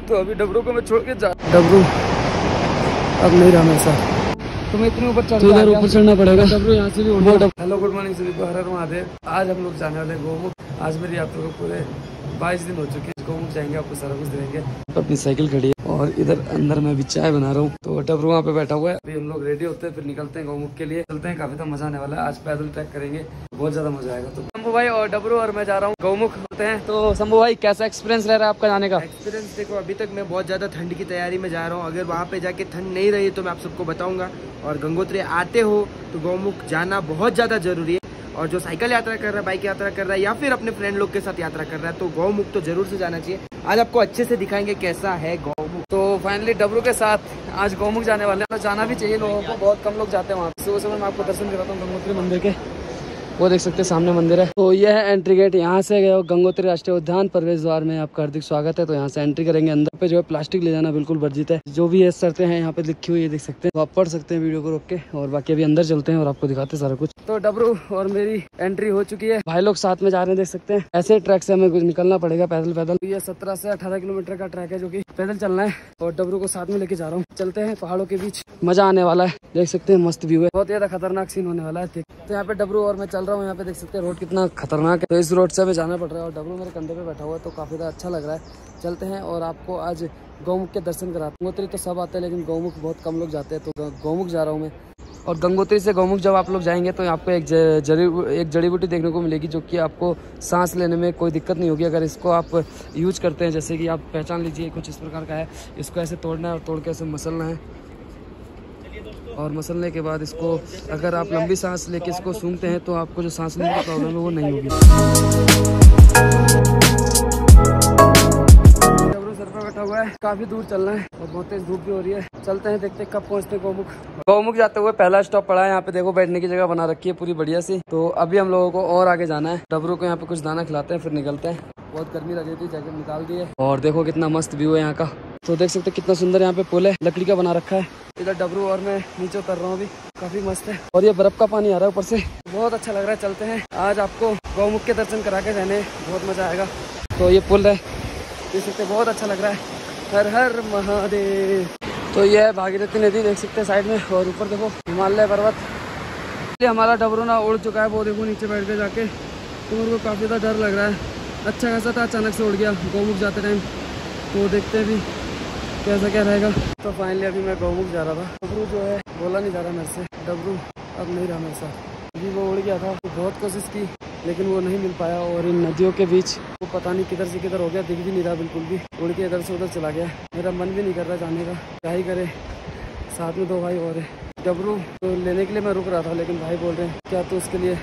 तो अभी डबरू को मैं छोड़ के जा, डबरू अब नहीं रहा मेरे साथ, तुम्हें इतने ऊपर चढ़ना पड़ेगा। डबरू यहाँ से भी। हेलो गुड मॉर्निंग सभी को, हर हर महादेव। आज हम लोग जाने वाले गोमुख। आज मेरी यात्रा को पूरे 22 दिन हो चुके हैं। गोमुख जाएंगे, आपको सारा कुछ देंगे। अपनी साइकिल खड़ी है और इधर अंदर मैं भी चाय बना रहा हूँ, तो डबरू वहाँ पे बैठा हुआ है। अभी हम लोग रेडी होते हैं, फिर निकलते हैं गोमुख के लिए। चलते हैं, काफी तो मजा आने वाला है। आज पैदल ट्रैक करेंगे, बहुत ज्यादा मजा आएगा। तो शंभू भाई और डबरू और मैं जा रहा हूँ गोमुख होते हैं। तो शंभू भाई कैसा एक्सपीरियंस रह रहा है आपका जाने का? एक्सपीरियंस देखो, अभी तक मैं बहुत ज्यादा ठंड की तैयारी में जा रहा हूँ। अगर वहाँ पे जाके ठंड नहीं रही तो मैं आप सबको बताऊंगा। और गंगोत्री आते हो तो गोमुख जाना बहुत ज्यादा जरूरी है। और जो साइकिल यात्रा कर रहा है, बाइक यात्रा कर रहा है, या फिर अपने फ्रेंड लोग के साथ यात्रा कर रहा है, तो गोमुख तो जरूर से जाना चाहिए। आज आपको अच्छे से दिखाएंगे कैसा है गोमुख। तो फाइनली डबरू के साथ आज गोमुख जाने वाले हैं। तो जाना भी चाहिए लोगों को, बहुत कम लोग जाते हैं वहाँ। सुबह सुबह मैं आपको दर्शन कराता हूँ गंगोत्री मंदिर के। वो देख सकते हैं सामने मंदिर है। तो यह है एंट्री गेट। यहाँ से गए गंगोत्री राष्ट्रीय उद्यान प्रवेश द्वार में आपका हार्दिक स्वागत है। तो यहाँ से एंट्री करेंगे। अंदर पे जो है प्लास्टिक ले जाना बिल्कुल वर्जित है। जो भी ये शर्तें हैं यहाँ पे लिखी हुई है, देख सकते हैं। तो आप पढ़ सकते हैं वीडियो को रोक के। और बाकी अभी अंदर चलते हैं और आपको दिखाते हैं सारा कुछ। तो डबरू और मेरी एंट्री हो चुकी है। भाई लोग साथ में जा रहे हैं, देख सकते हैं। ऐसे ट्रैक से हमें निकलना पड़ेगा पैदल पैदल। ये 17 से 18 किलोमीटर का ट्रैक है, जो की पैदल चलना है। और डबरू को साथ में लेके जा रहा हूँ। चलते हैं पहाड़ों के बीच, मजा आने वाला है। देख सकते हैं मस्त व्यू है, बहुत ज्यादा खतरनाक सीन होने वाला है। तो यहाँ पे डबरू और मैं चल रहा हूँ। यहाँ पे देख सकते हैं रोड कितना खतरनाक है। तो इस रोड से हमें जाना पड़ रहा है और डबरू मेरे कंधे पे बैठा हुआ है, तो काफी ज्यादा अच्छा लग रहा है। चलते हैं और आपको आज गौमुख के दर्शन कराते हैं। गंगोत्री तो सब आते हैं, लेकिन गौमुख बहुत कम लोग जाते हैं, तो गौमुख जा रहा हूँ मैं। और गंगोत्री से गौमुख जब आप लोग जाएंगे तो आपको एक जड़ी बूटी देखने को मिलेगी, जो कि आपको सांस लेने में कोई दिक्कत नहीं होगी अगर इसको आप यूज करते हैं। जैसे कि आप पहचान लीजिए, कुछ इस प्रकार का है। इसको ऐसे तोड़ना है और तोड़ के ऐसे मसलना है। और मसलने के बाद इसको अगर आप लंबी सांस लेके इसको सूंघते हैं तो आपको जो सांस लेने की प्रॉब्लम है वो नहीं होगी। सर पर बैठा हुआ है, काफी दूर चलना है और बहुत तेज धूप भी हो रही है। चलते हैं, देखते हैं कब पहुंचते हैं गोमुख। गोमुख जाते हुए पहला स्टॉप पड़ा है। यहाँ पे देखो बैठने की जगह बना रखी है पूरी बढ़िया सी। तो अभी हम लोगों को और आगे जाना है। डबरू को यहाँ पे कुछ दाना खिलाते हैं, फिर निकलते हैं। बहुत गर्मी लग रही थी, जैकेट निकाल दी है। और देखो कितना मस्त व्यू है यहाँ का। तो देख सकते कितना सुंदर यहाँ पे पुल है, लकड़ी का बना रखा है। इधर डबरू और मैं नीचे उतर रहा हूँ अभी, काफी मस्त है। और ये बर्फ का पानी आ रहा है ऊपर से, बहुत अच्छा लग रहा है। चलते हैं, आज आपको गौमुख के दर्शन करा के जाने, बहुत मजा आएगा। तो ये पुल है, देख सकते बहुत अच्छा लग रहा है। हर हर महादेव। तो ये है भागीरथी नदी, देख सकते हैं साइड में। और ऊपर देखो हिमालय पर्वत। हमारा डबरू ना उड़ चुका है, वो देखो नीचे बैठ के जाके। तो मेरे को काफी ज्यादा डर लग रहा है। अच्छा खासा था, अचानक से उड़ गया गौमुख जाते टाइम। तो देखते हैं भी कैसा क्या रहेगा। तो फाइनली अभी मैं गौमुख जा रहा था। डबरू जो है बोला नहीं जा रहा मेरे से, डबरू अब नहीं रहा मेरे साथ। अभी वो उड़ गया था, तो बहुत कोशिश की लेकिन वो नहीं मिल पाया। और इन नदियों के बीच वो पता नहीं किधर से किधर हो गया, दिख भी नहीं रहा बिल्कुल भी। उड़ के इधर से उधर चला गया। मेरा मन भी नहीं कर रहा जाने का, क्या ही करे। साथ में दो भाई और है। डबरू तो लेने के लिए मैं रुक रहा था, लेकिन भाई बोल रहे हैं क्या तो उसके लिए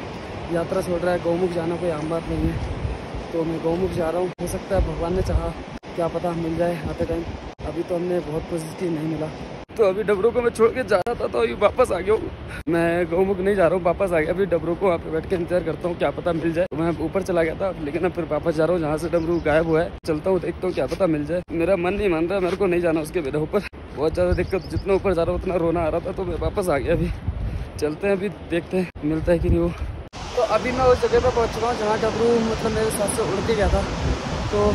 यात्रा छोड़ रहा है। गौमुख जाना कोई आम बात नहीं है, तो मैं गौमुख जा रहा हूँ। हो सकता है भगवान ने चाहा, क्या पता मिल जाए आते टाइम। अभी तो हमने बहुत कोशिश की, नहीं मिला। तो अभी डबरू को मैं छोड़ के जा रहा था, तो अभी वापस आ गया हूँ। मैं गौमुख नहीं जा रहा हूँ, वापस आ गया। अभी डबरू को वहाँ पे बैठ के इंतजार करता हूँ, क्या पता मिल जाए। तो मैं ऊपर चला गया था, लेकिन अब फिर वापस जा रहा हूँ जहाँ से डबरू गायब हुआ है। चलता हूँ, देखता हूँ क्या पता मिल जाए। मेरा मन नहीं मान रहा, मेरे को नहीं जाना उसके बिना ऊपर। बहुत ज़्यादा दिक्कत, जितना ऊपर जा रहा हूँ उतना रोना आ रहा था। तो मैं वापस आ गया। अभी चलते हैं, अभी देखते हैं मिलता है कि नहीं वो। तो अभी मैं उस जगह पर पहुँच चुका हूँ जहाँ डबरू मतलब मेरे साथ से उड़ के गया था। तो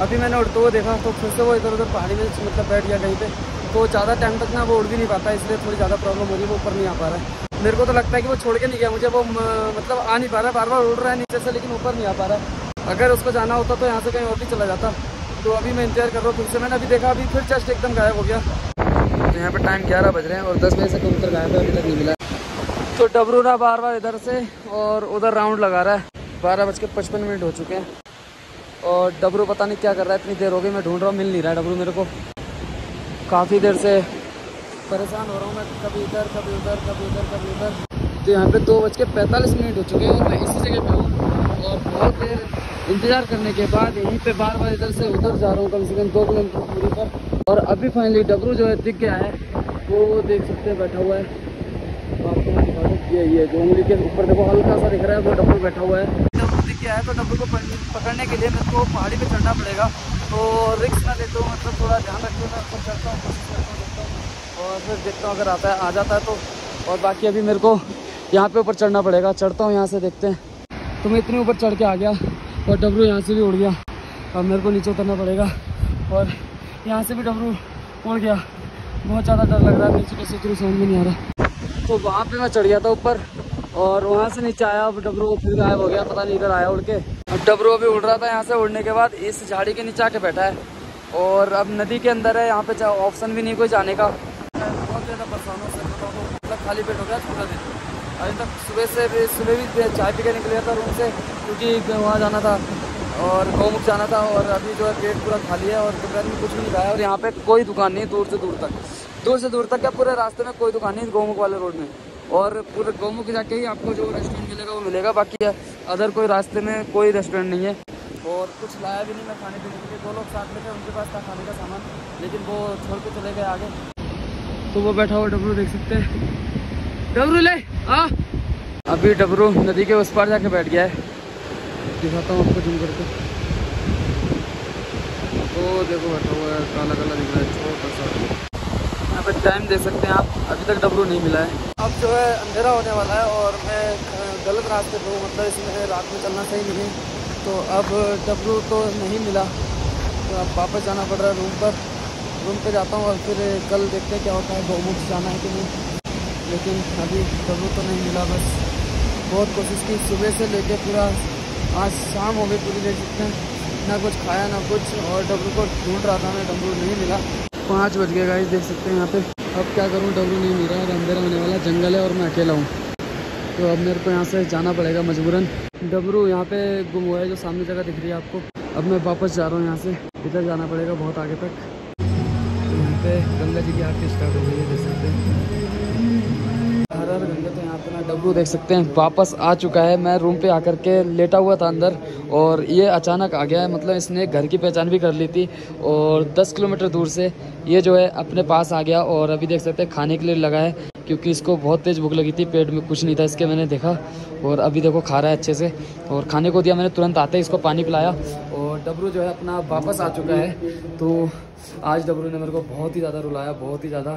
अभी मैंने उड़ते हुए देखा, तो फिर से वो इधर उधर पहाड़ी में मतलब बैठ गया कहीं पे। तो ज़्यादा टाइम तक ना वो उड़ भी नहीं पाता, इसलिए थोड़ी ज़्यादा प्रॉब्लम हो रही है। वो ऊपर नहीं आ पा रहा है। मेरे को तो लगता है कि वो छोड़ के नहीं गया मुझे। वो मतलब आ नहीं पा रहा है, बार बार उड़ रहा है नीचे से, लेकिन ऊपर नहीं आ पा रहा है। अगर उसको जाना होता तो यहाँ से कहीं और भी चला जाता। तो अभी मैं इंतजार कर रहा हूँ फिर से। मैंने अभी देखा, अभी फिर जस्ट एकदम गायब हो गया। तो यहाँ पर टाइम 11 बज रहे हैं और 10 बजे से कबूतर गायब है, अभी तक नहीं मिला। तो डबरू ना बार बार इधर से और उधर राउंड लगा रहा है। 12:55 हो चुके हैं और डबरू पता नहीं क्या कर रहा है। इतनी देर हो गई मैं ढूंढ रहा हूँ, मिल नहीं रहा है डबरू मेरे को। काफ़ी देर से परेशान हो रहा हूँ मैं, कभी इधर कभी उधर, कभी उधर कभी उधर। तो यहाँ पे 2:45 हो चुके हैं और मैं इसी जगह पे हूँ। और बहुत देर इंतज़ार करने के बाद यहीं पे बार बार इधर से उधर जा रहा हूँ, कम से कम 2 किलोमीटर दूरी पर। और अभी फाइनली डबरू जो है दिख गया है। वो देख सकते हैं बैठा हुआ है। आपको मैं दिखा दूँ, ये जो उंगली के ऊपर देखो हल्का सा दिख रहा है, वो डबरू बैठा हुआ है। डबरू दिख गया है, तो डबरू को पकड़ने के लिए मेरे को पहाड़ी पे चढ़ना पड़ेगा। तो रिस्क ना लेता हूँ, मतलब थोड़ा ध्यान रखते हुए मैं ऊपर चढ़ता हूँ, कोशिश करता हूँ, देखता हूँ और फिर देखता हूँ अगर आ जाता है तो। और बाकी अभी मेरे को यहाँ पे ऊपर चढ़ना पड़ेगा। चढ़ता हूँ यहाँ से, देखते हैं। तो मैं इतने ऊपर चढ़ के आ गया और डबरू यहाँ से भी उड़ गया। अब मेरे को नीचे उतरना पड़ेगा और यहाँ से भी डबरू उड़ गया, बहुत ज़्यादा डर लग रहा है, नीचे कैसे उतरू समझ में नहीं आ रहा। तो वहाँ पे मैं चढ़ गया था ऊपर और वहाँ से नीचे आया, अब डबरू फिर गायब हो गया, पता नहीं इधर आया उड़ के। अब डबरू अभी उड़ रहा था, यहाँ से उड़ने के बाद इस झाड़ी के नीचे आके बैठा है और अब नदी के अंदर है, यहाँ पे ऑप्शन भी नहीं कोई जाने का। बहुत ज़्यादा परेशानों से मतलब खाली पेट हो गया पूरा दिन। अभी तक सुबह भी चाय पी के निकल था रूम से, क्योंकि वहाँ जाना था और गौमुख जाना था, और अभी जो है पेट पूरा खाली है और दोपहर में कुछ भी नहीं खाया। और यहाँ पे कोई दुकान नहीं, दूर से दूर तक क्या पूरे रास्ते में कोई दुकान नहीं गौमुख वाले रोड में, और पूरे गौमुख जाके ही आपको जो रेस्टोरेंट मिलेगा वो मिलेगा, बाकी अदर कोई रास्ते में कोई रेस्टोरेंट नहीं है। और कुछ लाया भी नहीं मैं खाने पीने के लिए, 2 लोग साथ में थे, उनके पास था खाने का सामान, लेकिन वो छोड़ के चले गए आगे। तो वो बैठा हुआ डबरू देख सकते हैं, डबरू ले आ। अभी डबरू नदी के उस पार जाके बैठ गया है, दिखाता हूँ आपको जूम करके। तो देखो बैठा हुआ है, काला काला दिख रहा है, छोटा सा। यहाँ पर टाइम देख सकते हैं आप, अभी तक डबरू नहीं मिला है। अब जो है अंधेरा होने वाला है और मैं गलत रास्ते पर हूँ, मतलब इसमें रात में चलना सही नहीं है। तो अब डबरू तो नहीं मिला, तो अब वापस जाना पड़ रहा है रूम पे जाता हूँ और फिर कल देखते हैं क्या होता है, गौमुख जाना है कि नहीं। लेकिन अभी डबरू तो नहीं मिला, बस बहुत कोशिश की सुबह से लेके पूरा आज शाम हो गई पूरी, देख सकते हैं ना कुछ खाया ना कुछ, और डबरू को ढूंढ रहा था मैं, डबरू नहीं मिला। 5 बज गए गाइस, देख सकते हैं यहाँ पे। अब क्या करूँ, डबरू नहीं मिला और अंधेरा होने वाला, जंगल है और मैं अकेला हूँ, तो अब मेरे को यहाँ से जाना पड़ेगा मजबूरन। डबरू यहाँ पे गुम हुआ है, जो सामने जगह दिख रही है आपको। अब मैं वापस जा रहा हूँ यहाँ से, इधर जाना पड़ेगा बहुत आगे तक। तो यहाँ पे गंगा जी की आरती स्टार्ट हो गई है, देख सकते हैं। हर हर गंगा। तो यहाँ पे ना डबरू देख सकते हैं वापस आ चुका है। मैं रूम पे आकर के लेटा हुआ था अंदर और ये अचानक आ गया है, मतलब इसने घर की पहचान भी कर ली थी और 10 किलोमीटर दूर से ये जो है अपने पास आ गया। और अभी देख सकते हैं खाने के लिए लगा है, क्योंकि इसको बहुत तेज़ भूख लगी थी, पेट में कुछ नहीं था इसके, मैंने देखा। और अभी देखो खा रहा है अच्छे से, और खाने को दिया मैंने, तुरंत आते ही इसको पानी पिलाया और डबरू जो है अपना वापस आ चुका है। तो आज डबरू ने मेरे को बहुत ही ज़्यादा रुलाया, बहुत ही ज़्यादा,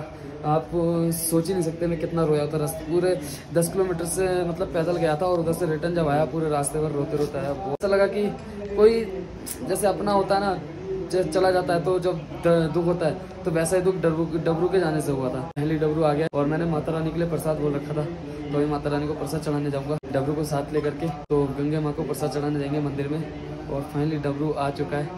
आप सोच ही नहीं सकते मैं कितना रोया था। पूरे 10 किलोमीटर से मतलब पैदल गया था और उधर से रिटर्न जब आया पूरे रास्ते पर रोते रोते आया। बहुत अच्छा लगा कि कोई जैसे अपना होता है ना, चला जाता है तो जब दुख होता है, तो वैसा ही दुख डबरू के जाने से हुआ था। पहले डबरू आ गया और मैंने माता रानी के लिए प्रसाद बोल रखा था, तो अभी माता रानी को प्रसाद चढ़ाने जाऊंगा डबरू को साथ लेकर के। तो गंगा माँ को प्रसाद चढ़ाने जाएंगे मंदिर में। और फाइनली डबरू आ चुका है।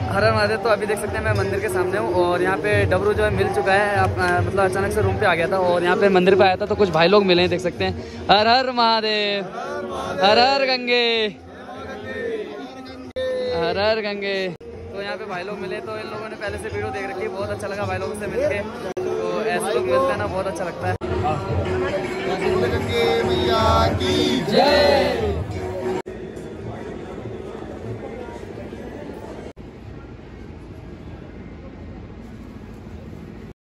हर हर महादेव। तो अभी देख सकते हैं मैं मंदिर के सामने हूँ और यहाँ पे डबरू जो है मिल चुका है। मतलब अचानक से रूम पे आ गया था और यहाँ पे मंदिर पे आया था, तो कुछ भाई लोग मिले हैं, देख सकते हैं। हर हर महादेव, हर हर गंगे, हर हर गंगे। तो यहाँ पे भाई लोग मिले, तो इन लोगों ने पहले से वीडियो देख रखी है, बहुत अच्छा लगा भाई लोगों से मिलके। तो ऐसे लोग मिलते हैं ना, बहुत अच्छा लगता है।